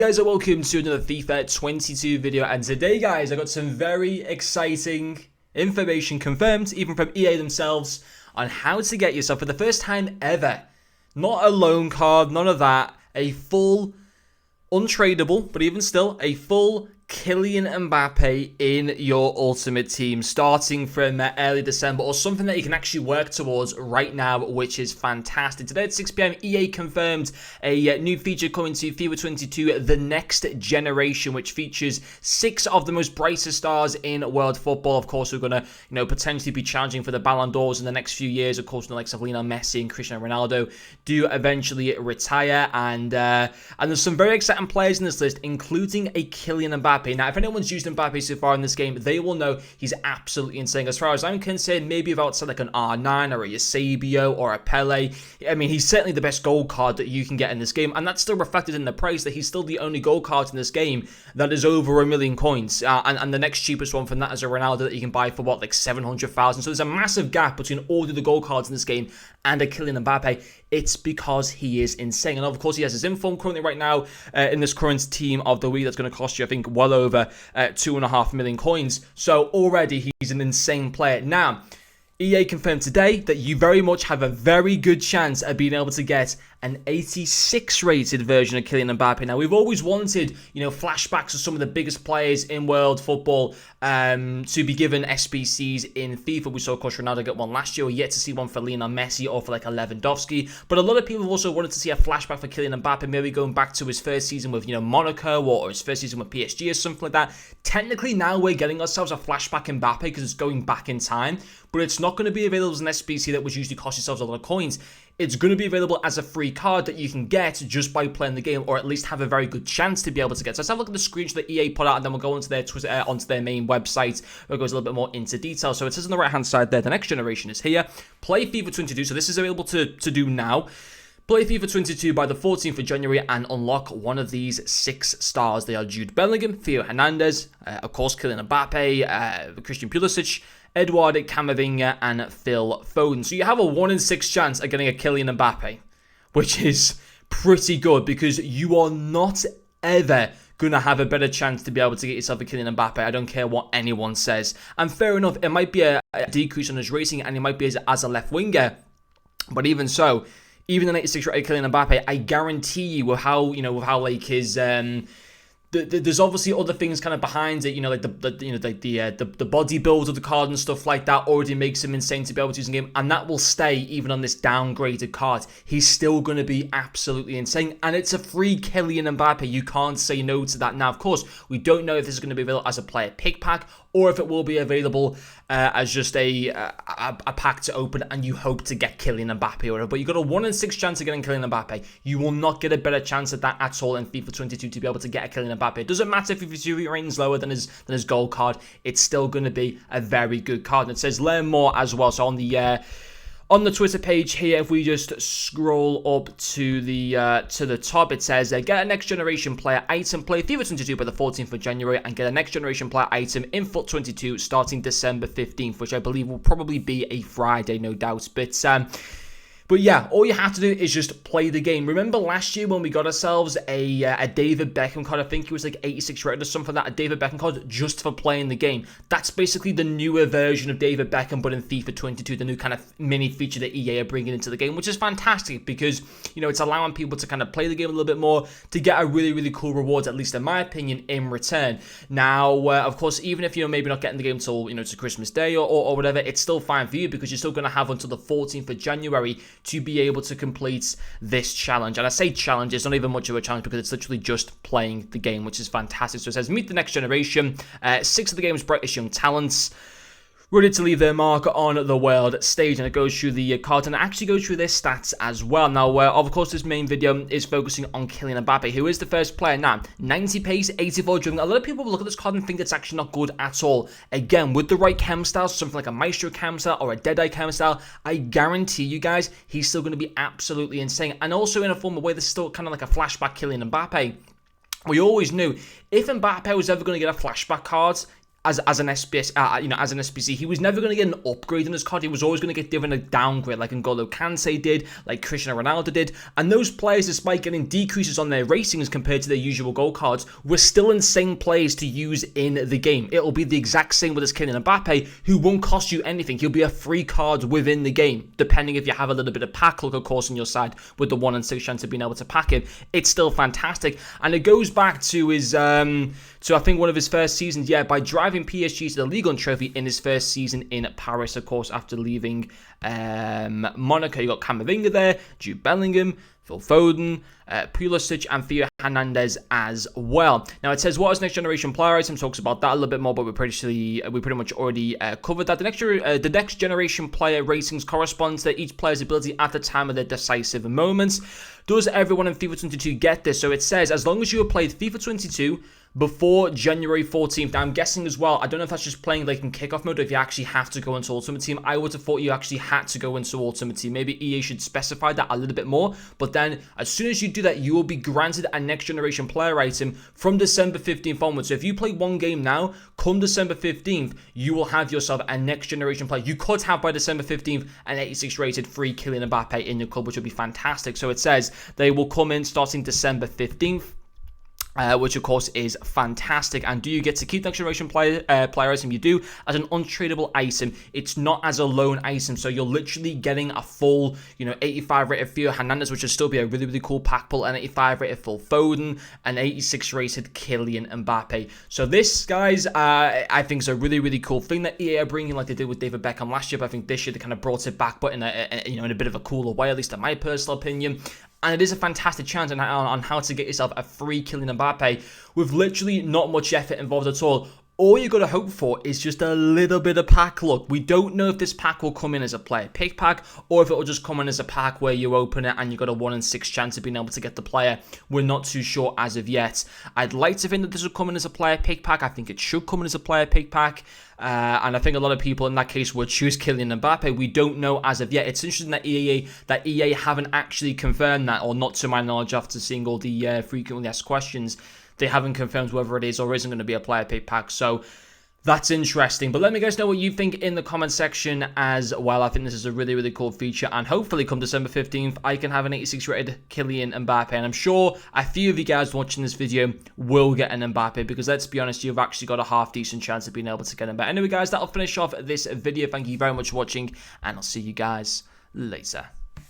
Guys, welcome to another FIFA 22 video, and today guys I got some very exciting information confirmed even from EA themselves on how to get yourself for the first time ever, not a loan card, none of that, a full untradeable, but even still a full Kylian Mbappe in your ultimate team starting from early December, or something that you can actually work towards right now, which is fantastic. Today at 6 p.m, EA confirmed a new feature coming to FIFA 22, the next generation, which features 6 of the most brightest stars in world football. Of course, we're going to, potentially be challenging for the Ballon d'Ors in the next few years. Of course, the likes of Lionel Messi and Cristiano Ronaldo do eventually retire, and there's some very exciting players in this list, including a Kylian Mbappe. Now, if anyone's used Mbappe so far in this game, they will know he's absolutely insane. As far as I'm concerned, maybe about like an R9 or a Eusebio or a Pele. I mean, he's certainly the best gold card that you can get in this game, and that's still reflected in the price, that he's still the only gold card in this game that is over 1 million coins. And the next cheapest one from that is a Ronaldo that you can buy for, like 700,000. So there's a massive gap between all of the gold cards in this game and a Kylian Mbappe. It's because he is insane. And of course, he has his inform currently right now in this current team of the week that's going to cost you, I think, well over 2.5 million coins. So already he's an insane player. Now, EA confirmed today that you very much have a very good chance of being able to get an 86 rated version of Kylian Mbappe. Now, we've always wanted, flashbacks of some of the biggest players in world football to be given SBCs in FIFA. We saw, of course, Ronaldo get one last year. We're yet to see one for Lionel Messi or for like a Lewandowski. But a lot of people also wanted to see a flashback for Kylian Mbappe, maybe going back to his first season with, Monaco, or his first season with PSG or something like that. Technically, now we're getting ourselves a flashback Mbappe because it's going back in time. But it's not going to be available as an SBC that would usually cost yourselves a lot of coins. It's going to be available as a free card that you can get just by playing the game, or at least have a very good chance to be able to get. So let's have a look at the screenshot that EA put out, and then we'll go onto their Twitter, onto their main website, where it goes a little bit more into detail. So it says on the right-hand side there, the next generation is here. Play FIFA 22. So this is available to do now. Play FIFA 22 by the 14th of January and unlock one of these 6 stars. They are Jude Bellingham, Theo Hernandez, of course, Kylian Mbappe, Christian Pulisic, Edouard Camavinga, and Phil Foden. So you have a 1 in 6 chance of getting a Kylian Mbappe, which is pretty good, because you are not ever going to have a better chance to be able to get yourself a Kylian Mbappe. I don't care what anyone says. And fair enough, it might be a decrease on his rating, and he might be as a left winger, but even so, even an 86 rated Kylian Mbappe, I guarantee you, with how like his there's obviously other things kind of behind it, like the body build of the card and stuff like that already makes him insane to be able to use in game, and that will stay even on this downgraded card. He's still going to be absolutely insane, and it's a free Kylian Mbappe. You can't say no to that. Now, of course, we don't know if this is going to be available as a player pick pack, or if it will be available as just a pack to open, and you hope to get Kylian Mbappe or whatever. But you've got a 1 in 6 chance of getting Kylian Mbappe. You will not get a better chance at that at all in FIFA 22 to be able to get a Kylian Mbappe. It doesn't matter if his rating's lower than his gold card. It's still going to be a very good card. And it says learn more as well. So on the Twitter page here, if we just scroll up to the top, it says get a next generation player item, play FIFA 22 by the 14th of January, and get a next generation player item in FUT 22 starting December 15th, which I believe will probably be a Friday, no doubt. But yeah, all you have to do is just play the game. Remember last year when we got ourselves a David Beckham card? I think it was like 86 rated or something like that, a David Beckham card just for playing the game. That's basically the newer version of David Beckham, but in FIFA 22, the new kind of mini feature that EA are bringing into the game, which is fantastic because, it's allowing people to kind of play the game a little bit more to get a really, really cool reward, at least in my opinion, in return. Now, of course, even if you're maybe not getting the game until, to Christmas Day or whatever, it's still fine for you because you're still going to have until the 14th of January to be able to complete this challenge. And I say challenge, it's not even much of a challenge because it's literally just playing the game, which is fantastic. So it says meet the next generation, 6 of the game's brightest young talents, ready to leave their mark on the world stage. And it goes through the cards, and it actually goes through their stats as well. Now, of course, this main video is focusing on Kylian Mbappe, who is the first player. Now, 90 pace, 84 dribbling. A lot of people will look at this card and think it's actually not good at all. Again, with the right chem style, something like a Maestro chem style or a Deadeye chem style, I guarantee you guys, he's still going to be absolutely insane. And also in a form of way, there's still kind of like a flashback Kylian Mbappe. We always knew if Mbappe was ever going to get a flashback card, as an SBS, as an SBC, he was never going to get an upgrade in his card. He was always going to get given a downgrade, like N'Golo Kante did, like Cristiano Ronaldo did. And those players, despite getting decreases on their ratings compared to their usual gold cards, were still insane players to use in the game. It'll be the exact same with this Kylian Mbappe, who won't cost you anything. He'll be a free card within the game, depending if you have a little bit of pack luck, of course, on your side with the 1 in 6 chance of being able to pack it. It's still fantastic, and it goes back to his I think one of his first seasons, by driving PSG to the Ligue 1 trophy in his first season in Paris, of course, after leaving Monaco. You got Camavinga there, Jude Bellingham, Phil Foden, Pulisic, and Theo Hernandez as well. Now it says, what is next generation player item? Talks about that a little bit more, but we pretty much already covered that. The next generation player ratings corresponds to each player's ability at the time of their decisive moments. Does everyone in FIFA 22 get this? So it says, as long as you have played FIFA 22 before January 14th. Now, I'm guessing as well, I don't know if that's just playing like in kickoff mode or if you actually have to go into Ultimate Team. I would have thought you actually had to go into Ultimate Team. Maybe EA should specify that a little bit more. But then, as soon as you do that, you will be granted a next generation player item from December 15th onwards. So if you play one game now, come December 15th, you will have yourself a next generation player. You could have by December 15th an 86 rated free Kylian Mbappe in your club, which would be fantastic. So it says they will come in starting December 15th. Which of course is fantastic. And do you get to keep the next generation player item? You do, as an untradeable item. It's not as a loan item, so you're literally getting a full 85 rated Theo Hernandez, which would still be a really cool pack pull, an 85 rated Phil Foden, an 86 rated Kylian Mbappe. So this, guys, I think is a really cool thing that EA are bringing, like they did with David Beckham last year. But I think this year they kind of brought it back, but in a bit of a cooler way, at least in my personal opinion. And it is a fantastic chance on how to get yourself a free Kylian Mbappe with literally not much effort involved at all. All you got to hope for is just a little bit of pack luck. We don't know if this pack will come in as a player pick pack or if it will just come in as a pack where you open it and you got a 1 in 6 chance of being able to get the player. We're not too sure as of yet. I'd like to think that this will come in as a player pick pack. I think it should come in as a player pick pack. And I think a lot of people in that case would choose Kylian Mbappe. We don't know as of yet. It's interesting that EA haven't actually confirmed that, or not to my knowledge after seeing all the frequently asked questions. They haven't confirmed whether it is or isn't going to be a player pick pack. So that's interesting. But let me guys know what you think in the comment section as well. I think this is a really cool feature. And hopefully come December 15th, I can have an 86 rated Kylian Mbappe. And I'm sure a few of you guys watching this video will get an Mbappe, because let's be honest, you've actually got a half decent chance of being able to get him. But anyway, guys, that'll finish off this video. Thank you very much for watching, and I'll see you guys later.